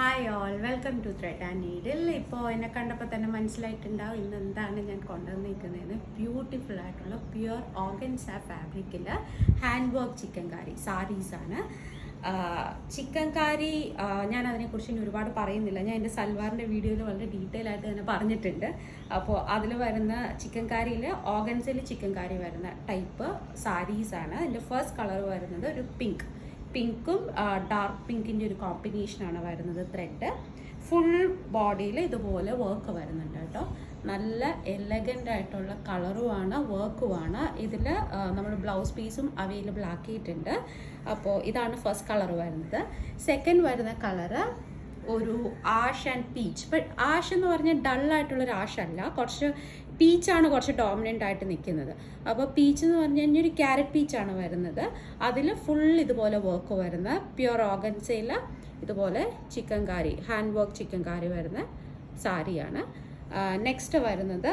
Hi all, welcome to thread and needle. ഇപ്പോൾ എന്നെ കണ്ടപ്പോൾ തന്നെ മനസ്സിലായിട്ടുണ്ടാവും ഇന്ന് എന്താണ് ഞാൻ കൊണ്ടുവന്നിരിക്കുന്നതെന്ന്. ബ്യൂട്ടിഫുൾ ആയിട്ടുള്ള പ്യുവർ ഓർഗൻസ ഫാബ്രിക്കിൽ ഹാൻഡ് വർക്ക് ചിക്കൻ കാരി സാരീസാണ്. ചിക്കൻ കാരി ഞാൻ അതിനെക്കുറിച്ച് ഇനി ഒരുപാട് പറയുന്നില്ല. ഞാൻ എൻ്റെ സൽവാറിൻ്റെ വീഡിയോയിൽ വളരെ ഡീറ്റെയിൽ ആയിട്ട് തന്നെ പറഞ്ഞിട്ടുണ്ട്. അപ്പോൾ അതിൽ വരുന്ന ചിക്കൻ കാരിയിൽ ഓർഗൻസയിൽ ചിക്കൻ കാരി വരുന്ന ടൈപ്പ് സാരീസാണ്. അതിൻ്റെ ഫസ്റ്റ് കളർ വരുന്നത് ഒരു പിങ്കും ഡാർക്ക് പിങ്കിൻ്റെ ഒരു കോമ്പിനേഷനാണ് വരുന്നത്. ത്രെഡ് ഫുൾ ബോഡിയിൽ ഇതുപോലെ വർക്ക് വരുന്നുണ്ട് കേട്ടോ. നല്ല എലഗൻ്റ് ആയിട്ടുള്ള കളറുമാണ്, വർക്കുമാണ്. ഇതിൽ നമ്മൾ ബ്ലൗസ് പീസും അവൈലബിൾ ആക്കിയിട്ടുണ്ട്. അപ്പോൾ ഇതാണ് ഫസ്റ്റ് കളർ വരുന്നത്. സെക്കൻഡ് വരുന്ന കളറ് ഒരു ash and peach. But ash എന്ന് പറഞ്ഞാൽ ഡള്ളായിട്ടുള്ളൊരു ആഷല്ല, കുറച്ച് പീച്ചാണ് കുറച്ച് ഡോമിനൻ്റ് ആയിട്ട് നിൽക്കുന്നത്. അപ്പോൾ പീച്ച് എന്ന് പറഞ്ഞു കഴിഞ്ഞാൽ ഒരു ക്യാരറ്റ് പീച്ചാണ് വരുന്നത്. അതിൽ ഫുൾ ഇതുപോലെ വർക്ക് വരുന്ന പ്യുവർ ഓർഗൻസയിൽ ഇതുപോലെ ചിക്കൻ കാരി, ഹാൻഡ് വർക്ക് ചിക്കൻ കാരി വരുന്ന സാരിയാണ്. നെക്സ്റ്റ് വരുന്നത്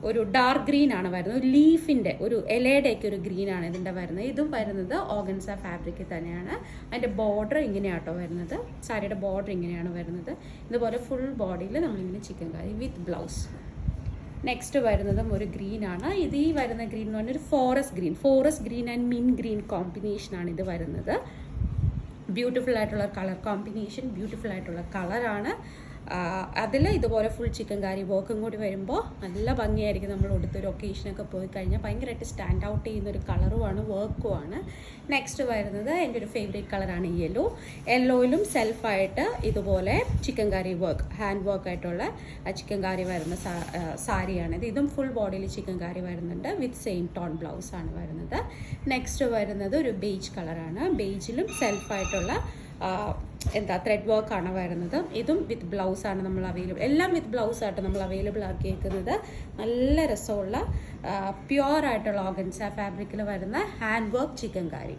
ഒരു ഡാർക്ക് ഗ്രീൻ ആണ് വരുന്നത്. ഒരു ലീഫിൻ്റെ ഒരു ഇലയുടെയൊക്കെ ഒരു ഗ്രീനാണ് ഇതിൻ്റെ വരുന്നത്. ഇതും വരുന്നത് ഓർഗൻസ ഫാബ്രിക്കിൽ തന്നെയാണ്. അതിൻ്റെ ബോർഡർ ഇങ്ങനെയാട്ടോ വരുന്നത്. സാരിയുടെ ബോർഡർ ഇങ്ങനെയാണ് വരുന്നത്. ഇതുപോലെ ഫുൾ ബോഡിയിൽ നമ്മളിങ്ങനെ chicken Carrie with blouse. Next വരുന്നതും ഒരു ഗ്രീനാണ്. ഇത് ഈ വരുന്ന ഗ്രീൻ എന്ന് പറഞ്ഞാൽ ഒരു ഫോറസ്റ്റ് ഗ്രീൻ ആൻഡ് മിൻ ഗ്രീൻ കോമ്പിനേഷനാണ് ഇത് വരുന്നത്. ബ്യൂട്ടിഫുൾ ആയിട്ടുള്ള കളർ കോമ്പിനേഷൻ, ബ്യൂട്ടിഫുൾ ആയിട്ടുള്ള കളറാണ്. അതിൽ ഇതുപോലെ ഫുൾ ചിക്കൻ കാരി വർക്കും കൂടി വരുമ്പോൾ നല്ല ഭംഗിയായിരിക്കും. നമ്മൾ കൊടുത്തൊരു ഒക്കേഷനൊക്കെ പോയി കഴിഞ്ഞാൽ ഭയങ്കരമായിട്ട് സ്റ്റാൻഡ് ഔട്ട് ചെയ്യുന്നൊരു കളറുമാണ്, വർക്കുമാണ്. നെക്സ്റ്റ് വരുന്നത് എൻ്റെ ഒരു ഫേവറേറ്റ് കളറാണ് യെല്ലോയിലും സെൽഫായിട്ട് ഇതുപോലെ ചിക്കൻ കാരി വർക്ക്, ഹാൻഡ് വർക്ക് ആയിട്ടുള്ള ചിക്കൻ കാരി വരുന്ന സാരിയാണിത്. ഇതും ഫുൾ ബോഡിയിൽ ചിക്കൻ കാരി വരുന്നുണ്ട് വിത്ത് സെയിം ടോൺ ബ്ലൗസ് ആണ് വരുന്നത്. നെക്സ്റ്റ് വരുന്നത് ഒരു ബേജ് കളറാണ്. ബേജിലും സെൽഫായിട്ടുള്ള ത്രെഡ് വർക്കാണ് വരുന്നത്. ഇതും വിത്ത് ബ്ലൗസാണ് നമ്മൾ അവൈലബിൾ, എല്ലാം വിത്ത് ബ്ലൗസായിട്ട് നമ്മൾ അവൈലബിൾ ആക്കിയേക്കുന്നത്. നല്ല രസമുള്ള പ്യുവർ ആയിട്ടുള്ള ഓർഗൻസ ഫാബ്രിക്കിൽ വരുന്ന ഹാൻഡ് വർക്ക് ചിക്കൻ കാരി.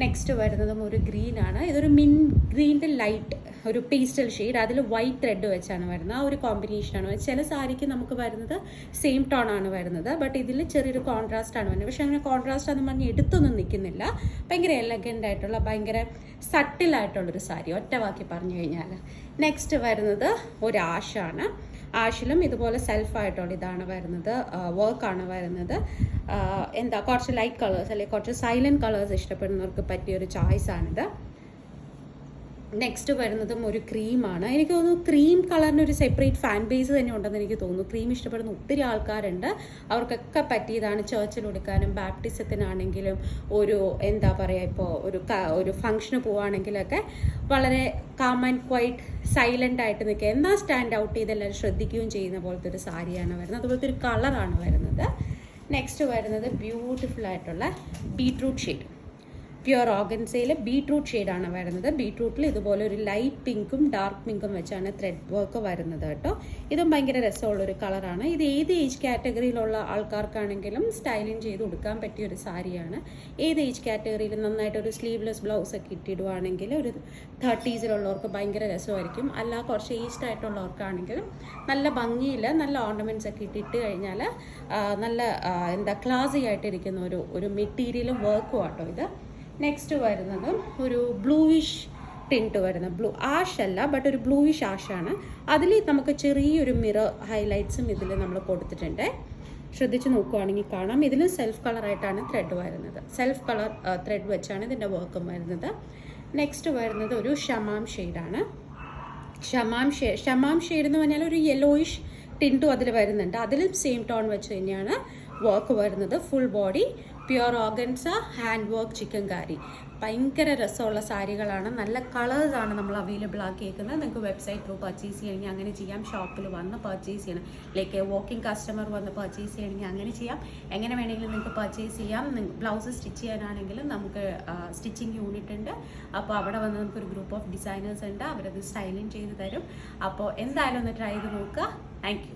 നെക്സ്റ്റ് വരുന്നതും ഒരു ഗ്രീനാണ്. ഇതൊരു മിൻ ഗ്രീൻ്റെ ലൈറ്റ് ഒരു പേസ്റ്റൽ ഷെയ്ഡ്, അതിൽ വൈറ്റ് ത്രെഡ് വെച്ചാണ് വരുന്നത്. ആ ഒരു കോമ്പിനേഷനാണ്. ചില സാരിക്ക് നമുക്ക് വരുന്നത് സെയിം ടോൺ ആണ് വരുന്നത്, ബട്ട് ഇതിൽ ചെറിയൊരു കോൺട്രാസ്റ്റ് ആണ് വരുന്നത്. പക്ഷെ അങ്ങനെ കോൺട്രാസ്റ്റ് ആണെന്ന് പറഞ്ഞ് എടുത്തൊന്നും നിൽക്കുന്നില്ല. ഭയങ്കര എലഗൻ്റ് ആയിട്ടുള്ള, ഭയങ്കര സട്ടിലായിട്ടുള്ളൊരു സാരി, ഒറ്റ വാക്കി പറഞ്ഞു കഴിഞ്ഞാൽ. നെക്സ്റ്റ് വരുന്നത് ഒരു ആഷാണ്. ആഷിലും ഇതുപോലെ സെൽഫായിട്ടുള്ള ഇതാണ് വരുന്നത്, വർക്കാണ് വരുന്നത്. കുറച്ച് ലൈറ്റ് കളേഴ്സ് അല്ലെങ്കിൽ കുറച്ച് സൈലൻറ്റ് കളേഴ്സ് ഇഷ്ടപ്പെടുന്നവർക്ക് പറ്റിയൊരു ചോയ്സാണിത്. നെക്സ്റ്റ് വരുന്നതും ഒരു ക്രീമാണ്. എനിക്ക് തോന്നുന്നു ക്രീം കളറിന് ഒരു സെപ്പറേറ്റ് ഫാൻ ബേസ് തന്നെ ഉണ്ടെന്ന് എനിക്ക് തോന്നുന്നു. ക്രീം ഇഷ്ടപ്പെടുന്ന ഒത്തിരി ആൾക്കാരുണ്ട്. അവർക്കൊക്കെ പറ്റിയതാണ്. ചർച്ചിൽ കൊടുക്കാനും ബാപ്റ്റിസത്തിനാണെങ്കിലും ഇപ്പോൾ ഒരു ഫംഗ്ഷന് പോവുകയാണെങ്കിലൊക്കെ വളരെ കാം ആൻഡ് ക്വൈറ്റ് സൈലൻ്റ് ആയിട്ട് നിൽക്കുക, എന്നാൽ സ്റ്റാൻഡ് ഔട്ട് ചെയ്തെല്ലാവരും ശ്രദ്ധിക്കുകയും ചെയ്യുന്ന പോലത്തെ ഒരു സാരിയാണ് വരുന്നത്. അതുപോലത്തെ ഒരു കളറാണ് വരുന്നത്. നെക്സ്റ്റ് വരുന്നത് ബ്യൂട്ടിഫുൾ ആയിട്ടുള്ള ബീട്രൂട്ട് ഷെയ്ഡ്, പ്യുവർ ഓർഗൻസയിൽ ബീട്രൂട്ട് ഷെയ്ഡാണ് വരുന്നത്. ബീട്രൂട്ടിൽ ഇതുപോലെ ഒരു ലൈറ്റ് പിങ്കും ഡാർക്ക് പിങ്കും വെച്ചാണ് ത്രെഡ് വർക്ക് വരുന്നത് കേട്ടോ. ഇതും ഭയങ്കര രസമുള്ളൊരു കളറാണ്. ഇത് ഏത് ഏജ് കാറ്റഗറിയിലുള്ള ആൾക്കാർക്കാണെങ്കിലും സ്റ്റൈലിങ് ചെയ്ത് കൊടുക്കാൻ പറ്റിയ ഒരു സാരിയാണ്. ഏത് ഏജ് കാറ്റഗറിയിൽ നന്നായിട്ടൊരു സ്ലീവ്ലെസ് ബ്ലൗസ് ഒക്കെ ഇട്ടിടുവാണെങ്കിൽ ഒരു 30s ഭയങ്കര രസമായിരിക്കും. അല്ല കുറച്ച് ഏജ്ഡ് ആയിട്ടുള്ളവർക്കാണെങ്കിലും നല്ല ഭംഗിയിൽ നല്ല ഓർണമെൻറ്റ്സ് ഒക്കെ ഇട്ടിട്ട് കഴിഞ്ഞാൽ നല്ല ക്ലാസി ആയിട്ടിരിക്കുന്ന ഒരു മെറ്റീരിയലും വർക്കും ആട്ടോ ഇത്. നെക്സ്റ്റ് വരുന്നതും ഒരു ബ്ലൂയിഷ് ടിൻറ്റ് വരുന്ന, ആഷ് അല്ല ബട്ട് ഒരു ബ്ലൂയിഷ് ആഷാണ്. അതിൽ നമുക്ക് ചെറിയൊരു മിറർ ഹൈലൈറ്റ്സും ഇതിൽ നമ്മൾ കൊടുത്തിട്ടുണ്ട്. ശ്രദ്ധിച്ച് നോക്കുകയാണെങ്കിൽ കാണാം. ഇതിൽ സെൽഫ് കളറായിട്ടാണ് ത്രെഡ് വരുന്നത്. സെൽഫ് കളർ ത്രെഡ് വെച്ചാണ് ഇതിൻ്റെ വർക്കും വരുന്നത്. നെക്സ്റ്റ് വരുന്നത് ഒരു ഷമാം ഷെയ്ഡാണ്. ഷമാം ഷെയ്ഡ് എന്ന് പറഞ്ഞാൽ ഒരു യെല്ലോയിഷ് ടിൻറ്റും അതിൽ വരുന്നുണ്ട്. അതിലും സെയിം ടോൺ വെച്ച് തന്നെയാണ് വർക്ക് വരുന്നത്. Full body pure organza hand work chicken കാരി. ഭയങ്കര രസമുള്ള സാരികളാണ്. നല്ല കളേഴ്സാണ് നമ്മൾ അവൈലബിൾ ആക്കിയേക്കുന്നത്. നിങ്ങൾക്ക് വെബ്സൈറ്റ് ത്രൂ പർച്ചേസ് ചെയ്യണമെങ്കിൽ അങ്ങനെ ചെയ്യാം. ഷോപ്പിൽ വന്ന് പർച്ചേസ് ചെയ്യണം, ലൈക്ക് വോക്കിംഗ് കസ്റ്റമർ വന്ന് പർച്ചേസ് ചെയ്യണമെങ്കിൽ അങ്ങനെ ചെയ്യാം. എങ്ങനെ വേണമെങ്കിലും നിങ്ങൾക്ക് പർച്ചേസ് ചെയ്യാം. ബ്ലൗസ് സ്റ്റിച്ച് ചെയ്യാനാണെങ്കിലും നമുക്ക് സ്റ്റിച്ചിങ് യൂണിറ്റ് ഉണ്ട്. അപ്പോൾ അവിടെ വന്ന് നമുക്കൊരു ഗ്രൂപ്പ് ഓഫ് ഡിസൈനേഴ്സ് ഉണ്ട്. അവരത് സ്റ്റൈലിങ് ചെയ്ത് തരും. അപ്പോൾ എന്തായാലും ഒന്ന് ട്രൈ ചെയ്ത് നോക്കുക. Thank you.